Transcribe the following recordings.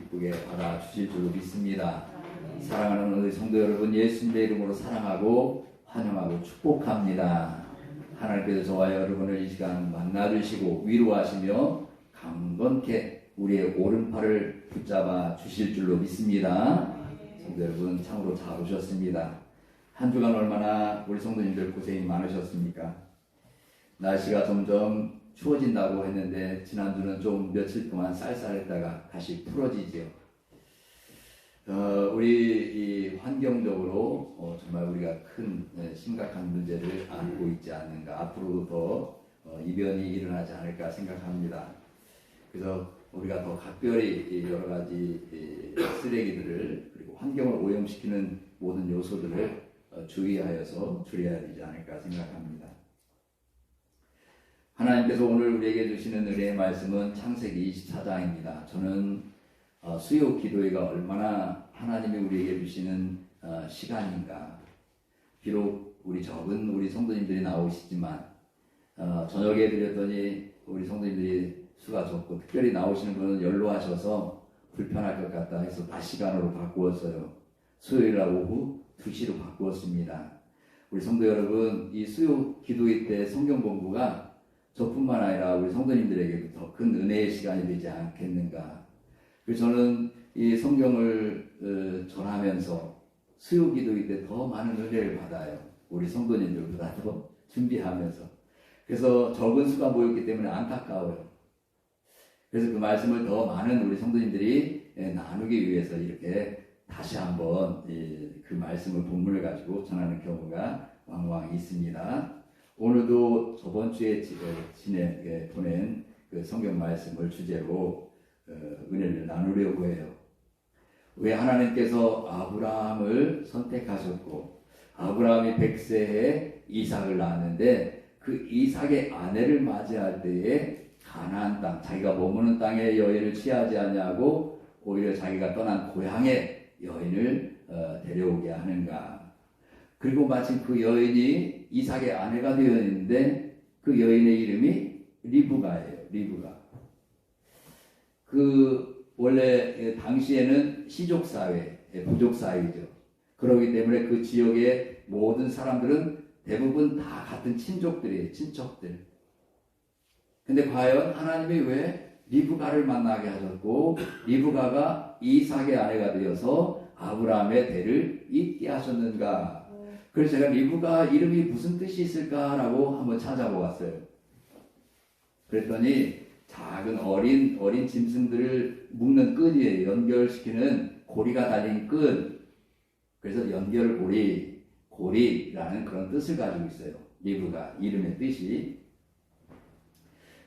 기쁘게 받아주실 줄로 믿습니다. 사랑하는 우리 성도 여러분, 예수님의 이름으로 사랑하고 환영하고 축복합니다. 하나님께서 저와 여러분을 이 시간 만나주시고 위로하시며 강건케 우리의 오른팔을 붙잡아 주실 줄로 믿습니다. 성도 여러분, 참으로 잘 오셨습니다. 한 주간 얼마나 우리 성도님들 고생이 많으셨습니까? 날씨가 점점 추워진다고 했는데 지난주는 좀 며칠 동안 쌀쌀했다가 다시 풀어지죠. 우리 이 환경적으로 정말 우리가 큰 심각한 문제를 안고 있지 않는가, 앞으로도 더 이변이 일어나지 않을까 생각합니다. 그래서 우리가 더 각별히 여러 가지 쓰레기들을, 그리고 환경을 오염시키는 모든 요소들을 주의하여서 줄여야 되지 않을까 생각합니다. 하나님께서 오늘 우리에게 주시는 은혜의 말씀은 창세기 24장입니다. 저는 수요 기도회가 얼마나 하나님이 우리에게 주시는 시간인가. 비록 우리 적은 우리 성도님들이 나오시지만 저녁에 드렸더니 우리 성도님들이 수가 적고, 특별히 나오시는 분은 연로하셔서 불편할 것 같다 해서 낮 시간으로 바꾸었어요. 수요일 날 오후 2시로 바꾸었습니다. 우리 성도 여러분, 이 수요 기도회 때 성경 공부가 저뿐만 아니라 우리 성도님들에게도 더 큰 은혜의 시간이 되지 않겠는가. 그래서 저는 이 성경을 전하면서 수요 기도회 때 더 많은 은혜를 받아요. 우리 성도님들보다도 준비하면서. 그래서 적은 수가 모였기 때문에 안타까워요. 그래서 그 말씀을 더 많은 우리 성도님들이 나누기 위해서 이렇게 다시 한번 그 말씀을 본문을 가지고 전하는 경우가 왕왕 있습니다. 오늘도 저번 주에 보낸 그 성경 말씀을 주제로 은혜를 나누려고 해요. 왜 하나님께서 아브라함을 선택하셨고, 아브라함이 100세에 이삭을 낳았는데 그 이삭의 아내를 맞이할 때에 가나안 땅, 자기가 머무는 땅의 여인을 취하지 않냐고 오히려 자기가 떠난 고향의 여인을 데려오게 하는가. 그리고 마침 그 여인이 이삭의 아내가 되어 있는데 그 여인의 이름이 리브가예요. 리브가. 원래 당시에는 시족사회, 부족사회죠. 그렇기 때문에 그 지역의 모든 사람들은 대부분 다 같은 친족들이에요. 친척들. 근데 과연 하나님이 왜 리브가를 만나게 하셨고, 리브가가 이삭의 아내가 되어서 아브라함의 대를 잇게 하셨는가? 그래서 제가 리브가 이름이 무슨 뜻이 있을까라고 한번 찾아보았어요. 그랬더니 작은 어린 짐승들을 묶는 끈이에요. 연결시키는 고리가 달린 끈. 그래서 고리라는 그런 뜻을 가지고 있어요. 리브가 이름의 뜻이.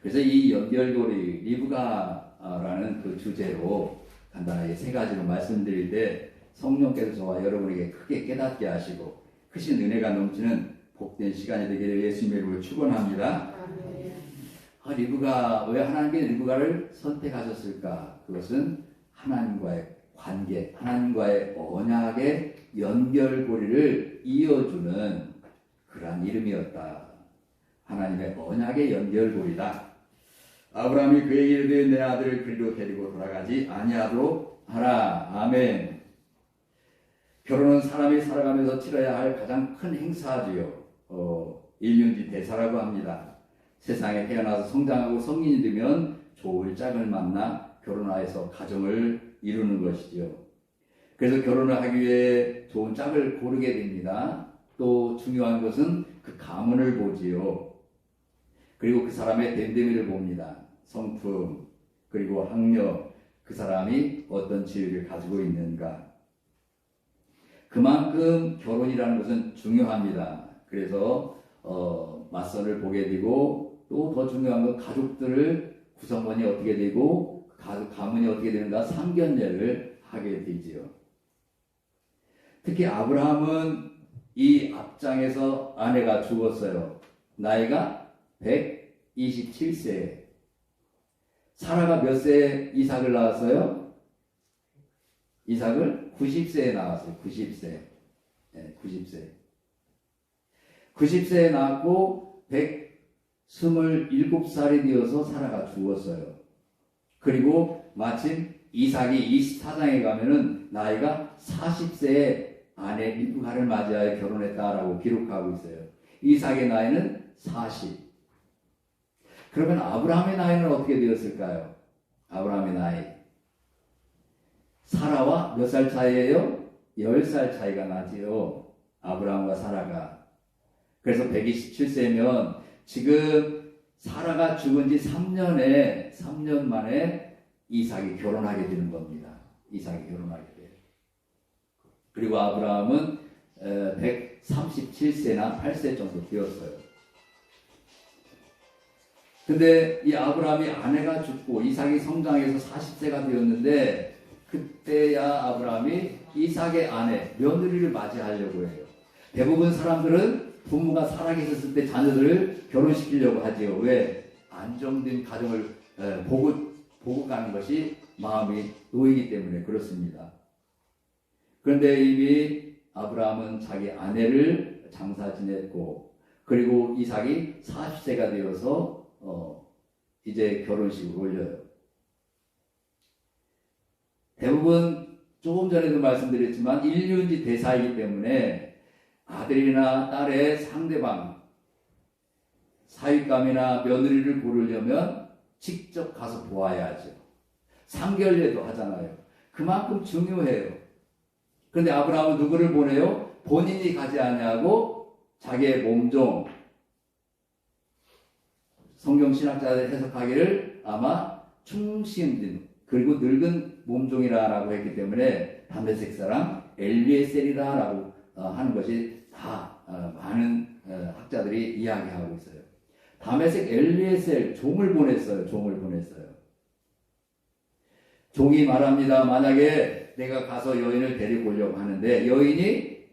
그래서 이 연결고리, 리브가라는 그 주제로 간단하게 세 가지로 말씀드릴 때 성령께서 저와 여러분에게 크게 깨닫게 하시고 크신 은혜가 넘치는 복된 시간이 되기를 예수님의 이름으로 축원합니다. 리브가, 왜 하나님께 리브가를 선택하셨을까? 그것은 하나님과의 관계, 하나님과의 언약의 연결고리를 이어주는 그러한 이름이었다. 하나님의 언약의 연결고리다. 아브라함이 그에게 이르되 내 아들을 그리로 데리고 돌아가지 아니하도록 하라. 아멘. 결혼은 사람이 살아가면서 치러야 할 가장 큰 행사지요. 일륜지 대사라고 합니다. 세상에 태어나서 성장하고 성인이 되면 좋을 짝을 만나 결혼하여서 가정을 이루는 것이죠. 그래서 결혼을 하기 위해 좋은 짝을 고르게 됩니다. 또 중요한 것은 그 가문을 보지요. 그리고 그 사람의 됨됨이를 봅니다. 성품, 그리고 학력, 그 사람이 어떤 지위를 가지고 있는가. 그만큼 결혼이라는 것은 중요합니다. 그래서 맞선을 보게 되고, 또 더 중요한 건 가족들을 구성원이 어떻게 되고 가문이 어떻게 되는가 상견례를 하게 되지요. 특히 아브라함은 이 앞장에서 아내가 죽었어요. 나이가 127세. 사라가 몇 세에 이삭을 낳았어요? 이삭을 90세에 낳았어요. 90세. 네, 90세. 90세에 낳았고 127살이 되어서 사라가 죽었어요. 그리고 마침 이삭이 24장에 가면은 나이가 40세에 아내 리브가를 맞이하여 결혼했다라고 기록하고 있어요. 이삭의 나이는 40. 그러면 아브라함의 나이는 어떻게 되었을까요? 아브라함의 나이. 사라와 몇 살 차이예요? 10살 차이가 나지요. 아브라함과 사라가. 그래서 127세면 지금 사라가 죽은 지 3년 만에 이삭이 결혼하게 되는 겁니다. 이삭이 결혼하게 돼요. 그리고 아브라함은 137세나 8세 정도 되었어요. 근데 이 아브라함이 아내가 죽고 이삭이 성장해서 40세가 되었는데 그때야 아브라함이 이삭의 아내, 며느리를 맞이하려고 해요. 대부분 사람들은 부모가 살아계셨을 때 자녀들을 결혼시키려고 하지요. 왜? 안정된 가정을 보고 가는 것이 마음이 놓이기 때문에 그렇습니다. 그런데 이미 아브라함은 자기 아내를 장사 지냈고 그리고 이삭이 40세가 되어서 이제 결혼식을 올려요. 대부분 조금 전에도 말씀드렸지만 일륜지 대사이기 때문에 아들이나 딸의 상대방 사윗감이나 며느리를 고르려면 직접 가서 보아야 하죠. 상견례도 하잖아요. 그만큼 중요해요. 그런데 아브라함은 누구를 보내요? 본인이 가지 아니하고 자기의 몸종, 성경 신학자들 해석하기를 아마 충신된 그리고 늙은 몸종이라고 했기 때문에 다메섹 사람 엘리에셀이라고 하는 것이 다 많은 학자들이 이야기하고 있어요. 다메섹 엘리에셀 종을 보냈어요. 종이 말합니다. 만약에 내가 가서 여인을 데리고 오려고 하는데 여인이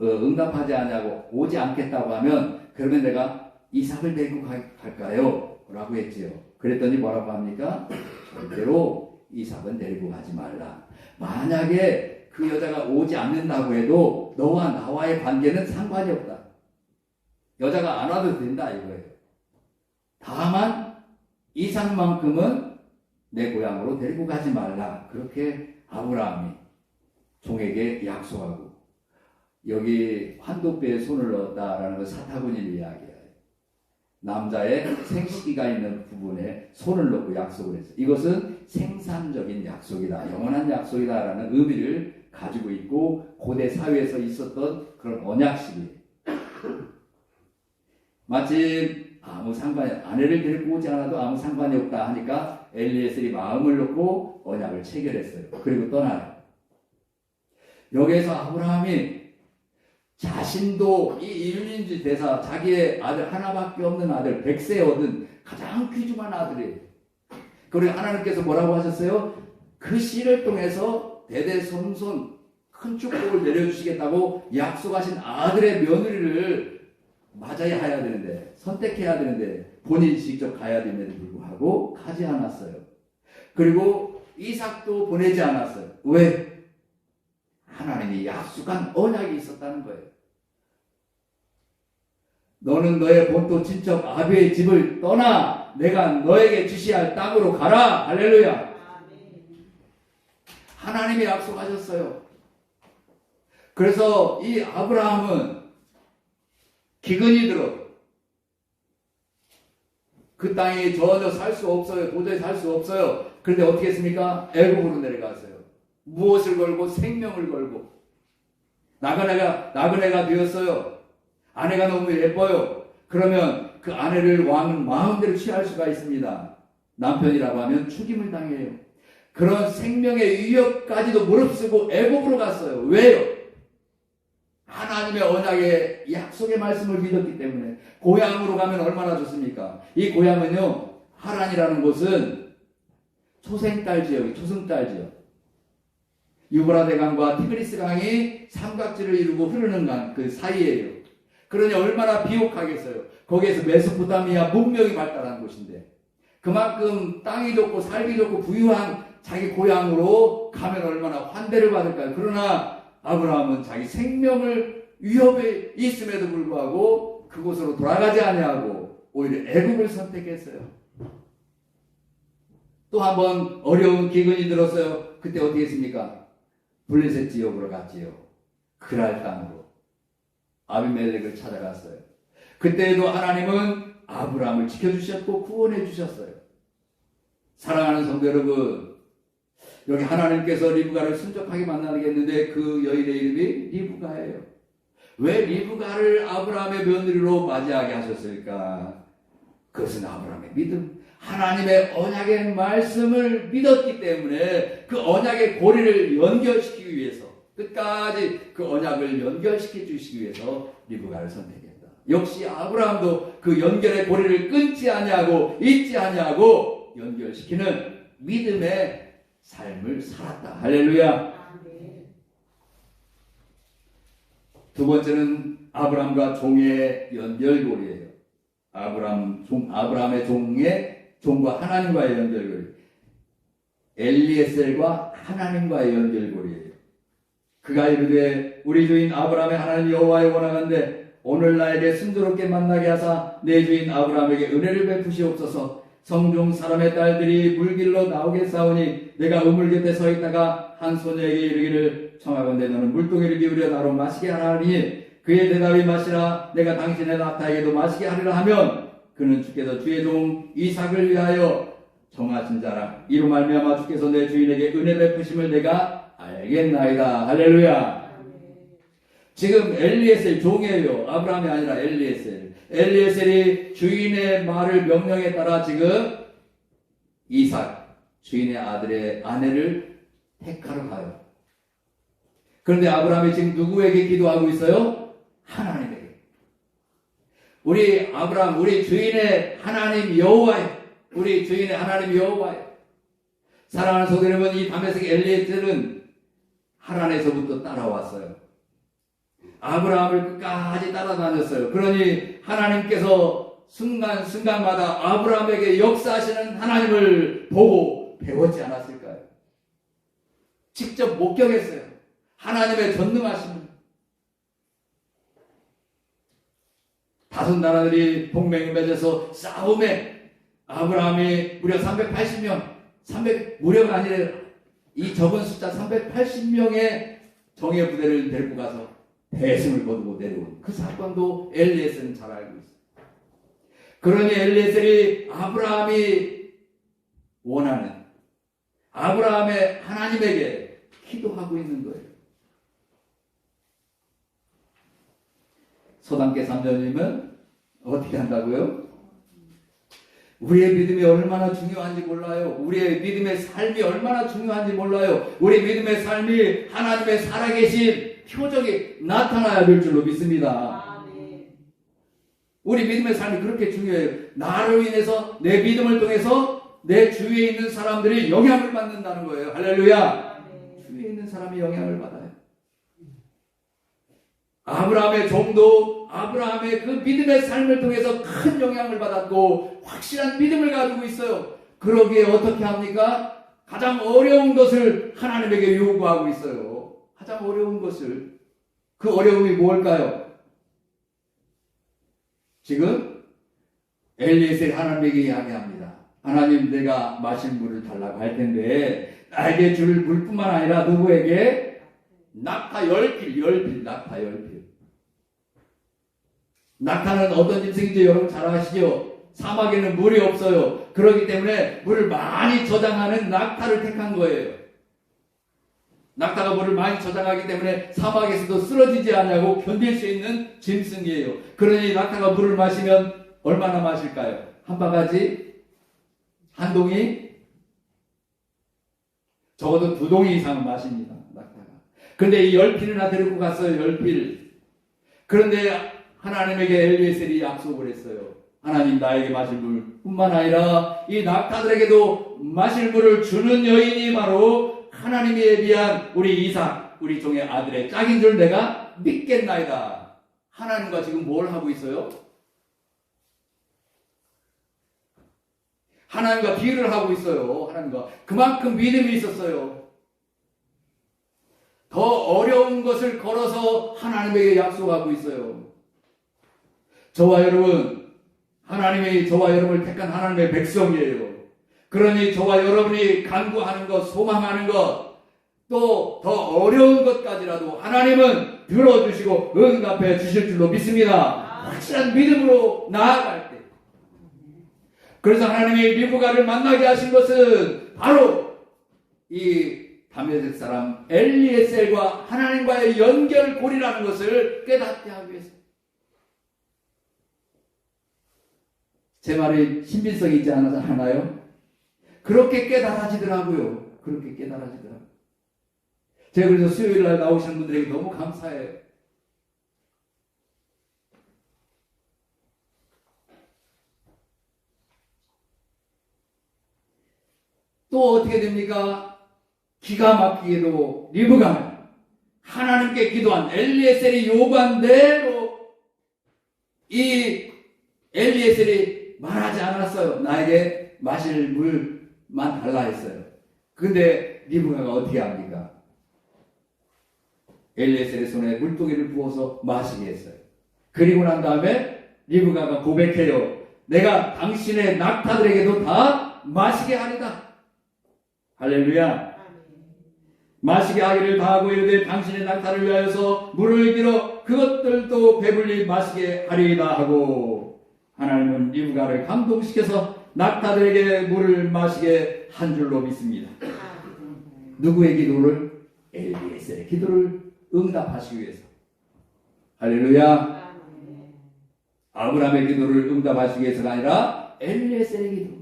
응답하지 않냐고 오지 않겠다고 하면 그러면 내가 이삭을 데리고 갈까요? 라고 했지요. 그랬더니 뭐라고 합니까? 절대로 이삭은 데리고 가지 말라. 만약에 그 여자가 오지 않는다고 해도 너와 나와의 관계는 상관이 없다. 여자가 안 와도 된다 이거예요. 다만 이삭만큼은 내 고향으로 데리고 가지 말라. 그렇게 아브라함이 종에게 약속하고 여기 환도뼈에 손을 넣었다라는 걸 사타구니를 이야기해요. 남자의 생식기가 있는 부분에 손을 넣고 약속을 했어요. 이것은 생산적인 약속이다. 영원한 약속이다라는 의미를 가지고 있고 고대 사회에서 있었던 그런 언약식이에요. 마침 아무 상관이 아내를 데리고 오지 않아도 아무 상관이 없다 하니까 엘리에셀이 마음을 놓고 언약을 체결했어요. 그리고 떠나요. 여기에서 아브라함이 자신도 이 일륜지 대사 자기의 아들 하나밖에 없는 아들 100세 얻은 가장 귀중한 아들이에요. 그리고 하나님께서 뭐라고 하셨어요? 그 씨를 통해서 대대손손 큰 축복을 내려주시겠다고 약속하신 아들의 며느리를 맞아야 해야 되는데 선택해야 되는데 본인이 직접 가야 됨에도 불구하고 가지 않았어요. 그리고 이삭도 보내지 않았어요. 왜? 하나님이 약속한 언약이 있었다는 거예요. 너는 너의 본토 친척 아비의 집을 떠나 내가 너에게 지시할 땅으로 가라. 할렐루야. 하나님이 약속하셨어요. 그래서 이 아브라함은 기근이 들어 그 땅에 전혀 살 수 없어요. 도저히 살 수 없어요. 그런데 어떻게 했습니까? 애굽으로 내려갔어요. 무엇을 걸고? 생명을 걸고. 나그네가 되었어요. 아내가 너무 예뻐요. 그러면 그 아내를 왕은 마음대로 취할 수가 있습니다. 남편이라고 하면 죽임을 당해요. 그런 생명의 위협까지도 무릅쓰고 애굽으로 갔어요. 왜요? 하나님의 언약의 약속의 말씀을 믿었기 때문에. 고향으로 가면 얼마나 좋습니까? 이 고향은요, 하란이라는 곳은 초생딸 지역이 초승달 지역. 유브라데 강과 티그리스 강이 삼각지를 이루고 흐르는 강 그 사이에요. 그러니 얼마나 비옥하겠어요. 거기에서 메소포타미아 문명이 발달한 곳인데 그만큼 땅이 좋고 살기 좋고 부유한 자기 고향으로 가면 얼마나 환대를 받을까요? 그러나 아브라함은 자기 생명을 위협에 있음에도 불구하고 그곳으로 돌아가지 아니하고 오히려 애굽을 선택했어요. 또 한 번 어려운 기근이 들었어요. 그때 어떻게 했습니까? 블레셋 지역으로 갔지요. 그랄 땅으로 아비멜렉을 찾아갔어요. 그때에도 하나님은 아브라함을 지켜주셨고 구원해 주셨어요. 사랑하는 성도 여러분, 여기 하나님께서 리브가를 순적하게 만나겠는데 그 여인의 이름이 리브가예요. 왜 리브가를 아브라함의 며느리로 맞이하게 하셨을까? 그것은 아브라함의 믿음, 하나님의 언약의 말씀을 믿었기 때문에 그 언약의 고리를 연결시키기 위해서, 끝까지 그 언약을 연결시켜 주시기 위해서 리브가를 선택했다. 역시 아브라함도 그 연결의 고리를 끊지 아니하고 잊지 아니하고 연결시키는 믿음의 삶을 살았다. 할렐루야. 두 번째는 아브라함과 종의 연결고리예요. 아브라함의 종과 하나님과의 연결고리. 엘리에셀과 하나님과의 연결고리예요. 그가 이르되 우리 주인 아브라함의 하나님 여호와여 원하건대 오늘 나에게 순조롭게 만나게 하사 내 주인 아브라함에게 은혜를 베푸시옵소서. 성중 사람의 딸들이 물길로 나오겠사오니 내가 우물 곁에 서 있다가 한 소녀에게 이르기를 청하건대 너는 물동이를 기울여 나로 마시게 하라 하니 그의 대답이 마시라 내가 당신의 낙타에게도 마시게 하리라 하면 그는 주께서 주의 종 이삭을 위하여 정하신 자라 이로 말미암아 주께서 내 주인에게 은혜 베푸심을 내가 알겠나이다. 할렐루야. 지금 엘리에셀 종이에요. 아브라함이 아니라 엘리에셀. 엘리에셀이 주인의 말을 명령에 따라 지금 이삭 주인의 아들의 아내를 택하러 가요. 그런데 아브라함이 지금 누구에게 기도하고 있어요? 하나님에게. 우리 아브라함, 우리 주인의 하나님 여호와여, 우리 주인의 하나님 여호와여. 사랑하는 성도 여러분, 이 다메섹 엘리에셀은 하란에서부터 따라왔어요. 아브라함을 끝까지 따라다녔어요. 그러니 하나님께서 순간순간마다 아브라함에게 역사하시는 하나님을 보고 배웠지 않았을까요? 직접 목격했어요. 하나님의 전능하심을. 다섯 나라들이 동맹을 맺어서 싸움에 아브라함이 무려 380명, 무려가 아니라 이 적은 숫자 380명의 정예 부대를 데리고 가서 대승을 거두고 내려온 그 사건도 엘리에셀은 잘 알고 있어요. 그러니 엘리에셀이 아브라함이 원하는 아브라함의 하나님에게 기도하고 있는 거예요. 서당계 3년이면 어떻게 한다고요? 우리의 믿음이 얼마나 중요한지 몰라요. 우리의 믿음의 삶이 얼마나 중요한지 몰라요. 우리 믿음의 삶이 하나님의 살아계신 표적이 나타나야 될 줄로 믿습니다. 우리 믿음의 삶이 그렇게 중요해요. 나로 인해서 내 믿음을 통해서 내 주위에 있는 사람들이 영향을 받는다는 거예요. 할렐루야. 주위에 있는 사람이 영향을 받아요. 아브라함의 종도 아브라함의 그 믿음의 삶을 통해서 큰 영향을 받았고 확실한 믿음을 가지고 있어요. 그러기에 어떻게 합니까? 가장 어려운 것을 하나님에게 요구하고 있어요. 가장 어려운 것을. 그 어려움이 뭘까요? 지금 엘리에셀이 하나님에게 이야기합니다. 하나님, 내가 마실 물을 달라고 할 텐데 나에게 줄 물뿐만 아니라 누구에게? 낙타 10필, 낙타 10필. 낙타는 어떤 짐승인지 여러분 잘 아시죠? 사막에는 물이 없어요. 그렇기 때문에 물을 많이 저장하는 낙타를 택한 거예요. 낙타가 물을 많이 저장하기 때문에 사막에서도 쓰러지지 않냐고 견딜 수 있는 짐승이에요. 그러니 낙타가 물을 마시면 얼마나 마실까요? 한 바가지? 한 동이? 적어도 2동이 이상은 마십니다. 낙타가. 그런데 이 10필이나 데리고 갔어요. 10필. 그런데 하나님에게 엘리에셀이 약속을 했어요. 하나님, 나에게 마실 물뿐만 아니라 이 낙타들에게도 마실 물을 주는 여인이 바로 하나님에 비한 우리 이삭, 우리 종의 아들의 짝인 줄 내가 믿겠나이다. 하나님과 지금 뭘 하고 있어요? 하나님과 비유를 하고 있어요. 하나님과 그만큼 믿음이 있었어요. 더 어려운 것을 걸어서 하나님에게 약속하고 있어요. 저와 여러분, 하나님이 저와 여러분을 택한 하나님의 백성이에요. 그러니 저와 여러분이 간구하는 것, 소망하는 것, 또 더 어려운 것까지라도 하나님은 들어주시고 응답해 주실 줄로 믿습니다. 확실한 믿음으로 나아갈 때. 그래서 하나님이 리브가를 만나게 하신 것은 바로 이 다메섹 사람 엘리에셀과 하나님과의 연결고리라는 것을 깨닫게 하기 위해서. 제 말에 신빙성이 있지 않아요? 그렇게 깨달아지더라고요. 그렇게 깨달아지더라고요. 제가 그래서 수요일 날 나오시는 분들에게 너무 감사해요. 또 어떻게 됩니까? 기가 막히게도 리브가는 하나님께 기도한 엘리에셀이 요구한 대로 이 엘리에셀이 말하지 않았어요. 나에게 마실 물만 달라 했어요. 근데 리브가가 어떻게 합니까? 엘리에셀의 손에 물동이를 부어서 마시게 했어요. 그리고 난 다음에 리브가가 고백해요. 내가 당신의 낙타들에게도 다 마시게 하리다. 할렐루야. 마시게 하기를 다하고 이르되 당신의 낙타를 위하여서 물을 길어 그것들도 배불리 마시게 하리이다 하고, 하나님은 리브가를 감동시켜서 낙타들에게 물을 마시게 한 줄로 믿습니다. 누구의 기도를? 엘리에셀의 기도를 응답하시기 위해서. 할렐루야. 아브라함의 기도를 응답하시기 위해서가 아니라 엘리에셀의 기도.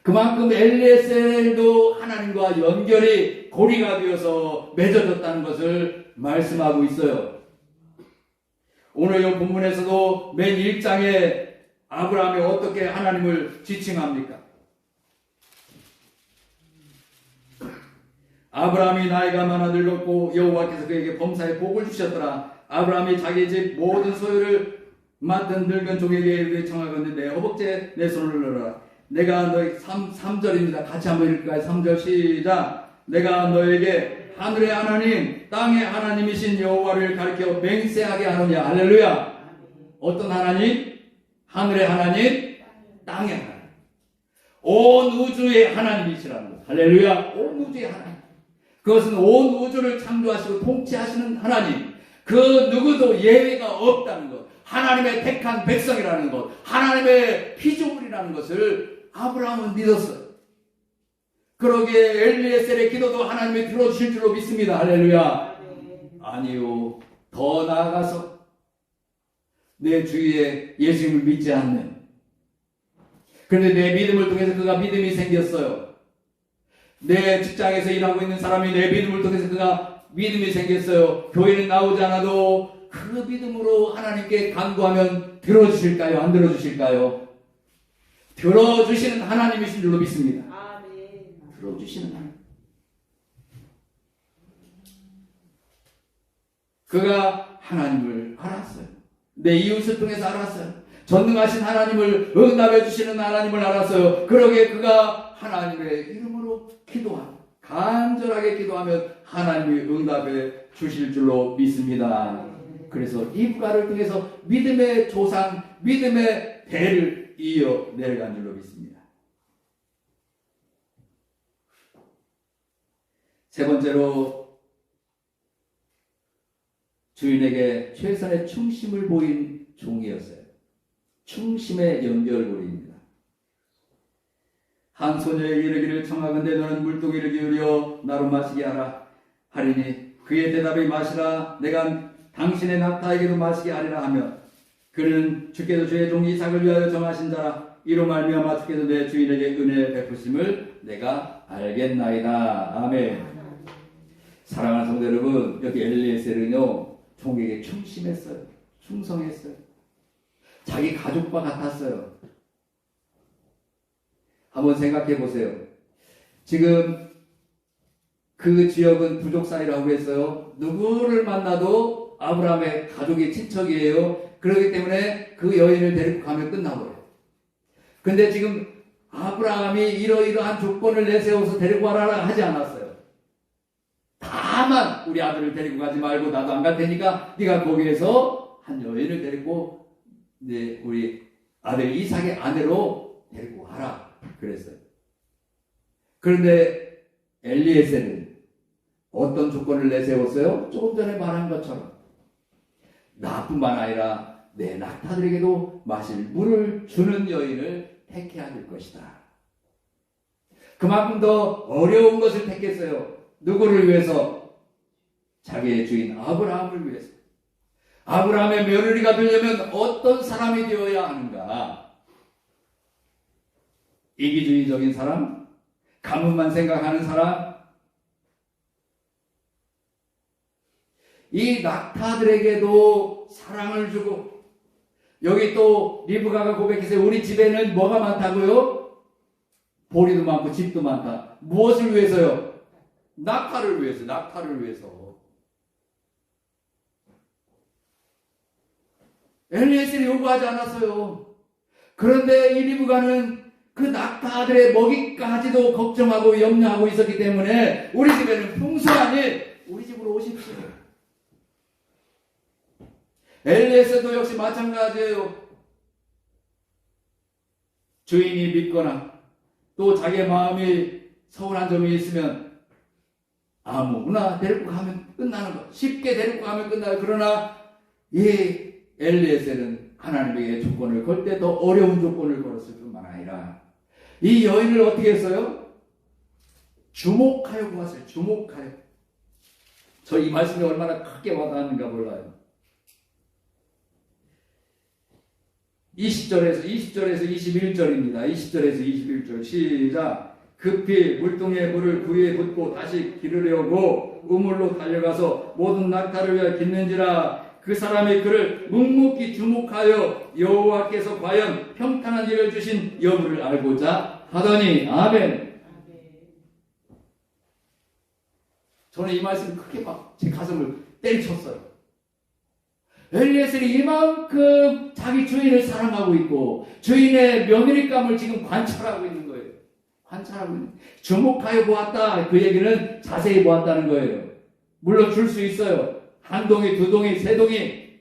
그만큼 엘리에셀도 하나님과 연결이 고리가 되어서 맺어졌다는 것을 말씀하고 있어요. 오늘 이 본문에서도 맨 1장에 아브라함이 어떻게 하나님을 지칭합니까? 아브라함이 나이가 많아 늙었고 여호와께서 그에게 범사에 복을 주셨더라. 아브라함이 자기 집 모든 소유를 맡은 늙은 종에게 이르되 청하건대 내 허벅지에 내 손을 넣어라. 내가 너희 3절입니다. 같이 한번 읽을까요? 3절 시작. 내가 너에게 하늘의 하나님 땅의 하나님이신 여호와를 가리켜 맹세하게 하느냐. 할렐루야. 어떤 하나님? 하늘의 하나님, 땅의 하나님, 온 우주의 하나님이시라는 것. 할렐루야. 온 우주의 하나님. 그것은 온 우주를 창조하시고 통치하시는 하나님. 그 누구도 예외가 없다는 것. 하나님의 택한 백성이라는 것. 하나님의 피조물이라는 것을 아브라함은 믿었어요. 그러기에 엘리에셀의 기도도 하나님이 들어주실 줄로 믿습니다. 할렐루야. 아니요. 더 나아가서 내 주위에 예수님을 믿지 않는, 그런데 내 믿음을 통해서 그가 믿음이 생겼어요. 내 직장에서 일하고 있는 사람이 내 믿음을 통해서 그가 믿음이 생겼어요. 교회는 나오지 않아도 그 믿음으로 하나님께 간구하면 들어주실까요? 안 들어주실까요? 들어주시는 하나님이신 줄로 믿습니다. 아멘. 들어주시는 하나님. 그가 하나님을 알았어요. 내 이웃을 통해서 알았어요. 전능하신 하나님을, 응답해 주시는 하나님을 알았어요. 그러기에 그가 하나님의 이름으로 기도하고 간절하게 기도하면 하나님이 응답해 주실 줄로 믿습니다. 그래서 리브가를 통해서 믿음의 조상, 믿음의 대를 이어 내려간 줄로 믿습니다. 세 번째로 주인에게 최선의 충심을 보인 종이었어요. 충심의 연결고리입니다. 한 소녀에게 이르기를 청하건대 너는 물동이를 기울여 나로 마시게 하라 하리니 그의 대답이 마시라 내가 당신의 낙타에게도 마시게 하리라 하며, 그는 주께서 주의 종 이삭을 위하여 정하신 자라. 이로 말미암아 주께서 내 주인에게 은혜 베푸심을 내가 알겠나이다. 아멘. 사랑하는 성도 여러분, 여기 엘리에셀은요 종에게 충심했어요. 충성했어요. 자기 가족과 같았어요. 한번 생각해 보세요. 지금 그 지역은 부족 사이라고 했어요. 누구를 만나도 아브라함의 가족이 친척이에요. 그렇기 때문에 그 여인을 데리고 가면 끝나버려요. 근데 지금 아브라함이 이러이러한 조건을 내세워서 데리고 가라 하지 않았어요. 다만 우리 아들을 데리고 가지 말고 나도 안 갈 테니까 네가 거기에서 한 여인을 데리고 우리 아들 이삭의 아내로 데리고 가라 그랬어요. 그런데 엘리에셀은 어떤 조건을 내세웠어요? 조금 전에 말한 것처럼 나뿐만 아니라 내 낙타들에게도 마실 물을 주는 여인을 택해야 될 것이다. 그만큼 더 어려운 것을 택했어요. 누구를 위해서? 자기의 주인 아브라함을 위해서. 아브라함의 며느리가 되려면 어떤 사람이 되어야 하는가? 이기주의적인 사람? 가문만 생각하는 사람? 이 낙타들에게도 사랑을 주고, 여기 또 리브가가 고백했어요. 우리 집에는 뭐가 많다고요? 보리도 많고 집도 많다. 무엇을 위해서요? 낙타를 위해서, 낙타를 위해서. 엘리에셀이 요구하지 않았어요. 그런데 이 리브가는 그 낙타들의 먹이까지도 걱정하고 염려하고 있었기 때문에 우리 집에는 풍성하니 우리 집으로 오십시오. 엘리에셀도 역시 마찬가지예요. 주인이 믿거나 또 자기의 마음이 서운한 점이 있으면 아무나 데리고 가면 끝나는 거. 쉽게 데리고 가면 끝나요. 그러나 이 엘리에셀은 하나님에게 조건을 걸 때 더 어려운 조건을 걸었을 뿐만 아니라 이 여인을 어떻게 했어요? 주목하여 보았어요. 주목하여. 저 이 말씀이 얼마나 크게 와닿았는가 몰라요. 20절에서 21절입니다. 20절에서 21절 시작. 급히 물동에 물을 구유에 붓고 다시 기르려고 우물로 달려가서 모든 낙타를 위하여 깃는지라. 그 사람이 그를 묵묵히 주목하여 여호와께서 과연 평탄한 일을 주신 여부를 알고자 하더니. 아멘. 저는 이 말씀 크게 막 제 가슴을 때리쳤어요. 엘리에셀이 이만큼 자기 주인을 사랑하고 있고 주인의 며느리감을 지금 관찰하고 있는 거예요. 관찰하고 있는. 주목하여 보았다. 그 얘기는 자세히 보았다는 거예요. 물론 줄 수 있어요. 한 동이, 두 동이, 세 동이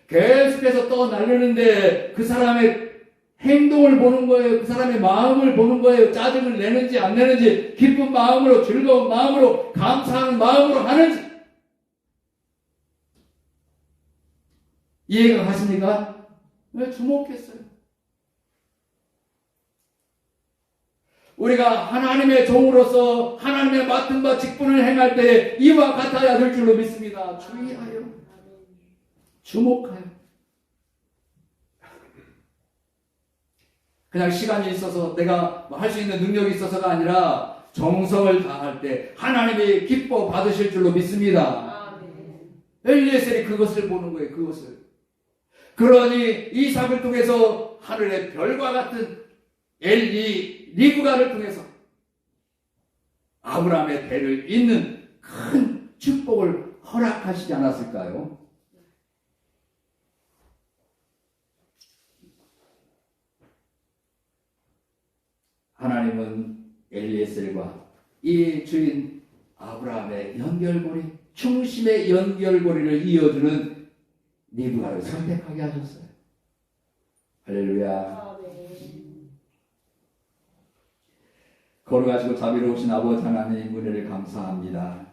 계속해서 떠나르는데 그 사람의 행동을 보는 거예요. 그 사람의 마음을 보는 거예요. 짜증을 내는지 안 내는지, 기쁜 마음으로, 즐거운 마음으로, 감사하는 마음으로 하는지. 이해가 가십니까? 왜 주목했어요? 우리가 하나님의 종으로서 하나님의 맡은 바 직분을 행할 때 이와 같아야 될 줄로 믿습니다. 주의하여, 주목하여. 그냥 시간이 있어서 내가 할 수 있는 능력이 있어서가 아니라 정성을 다할 때 하나님이 기뻐 받으실 줄로 믿습니다. 엘리에셀이 그것을 보는 거예요. 그것을. 그러니 이삭을 통해서 하늘의 별과 같은 리브가를 통해서 아브라함의 대를 잇는 큰 축복을 허락하시지 않았을까요? 하나님은 엘리에셀과 이 주인 아브라함의 연결고리, 충심의 연결고리를 이어주는 리브가를 선택하게 하셨어요. 할렐루야. 거룩하시고 자비로우신 아버지 하나님 은혜를 감사합니다.